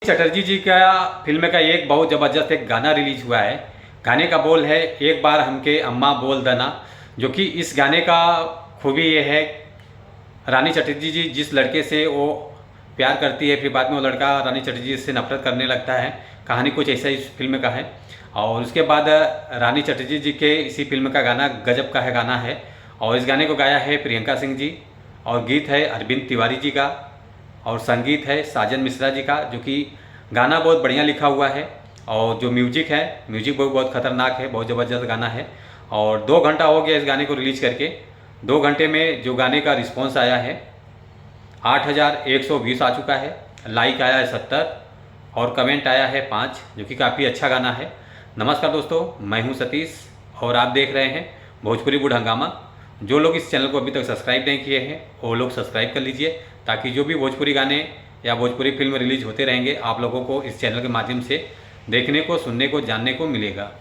चटर्जी जी का फिल्म का एक बहुत ज़बरदस्त एक गाना रिलीज हुआ है। गाने का बोल है एक बार हमके अम्मा बोल देना, जो कि इस गाने का खूबी ये है, रानी चटर्जी जी जिस लड़के से वो प्यार करती है, फिर बाद में वो लड़का रानी चटर्जी जी से नफरत करने लगता है। कहानी कुछ ऐसा इस फिल्म का है। और उसके बाद रानी चटर्जी जी के इसी फिल्म का गाना गजब का है गाना है। और इस गाने को गाया है प्रियंका सिंह जी, और गीत है अरविंद तिवारी जी का, और संगीत है साजन मिश्रा जी का। जो कि गाना बहुत बढ़िया लिखा हुआ है, और जो म्यूजिक है, म्यूजिक बहुत खतरनाक है, बहुत ज़बरदस्त गाना है। और 2 घंटा हो गया इस गाने को रिलीज करके। 2 घंटे में जो गाने का रिस्पॉन्स आया है 8120 आ चुका है, लाइक आया है 70 और कमेंट आया है 5, जो कि काफ़ी अच्छा गाना है। नमस्कार दोस्तों, मैं हूं सतीश और आप देख रहे हैं भोजपुरी वुड हंगामा। जो लोग इस चैनल को अभी तक सब्सक्राइब नहीं किए हैं वो लोग सब्सक्राइब कर लीजिए, ताकि जो भी भोजपुरी गाने या भोजपुरी फिल्म रिलीज होते रहेंगे आप लोगों को इस चैनल के माध्यम से देखने को, सुनने को, जानने को मिलेगा।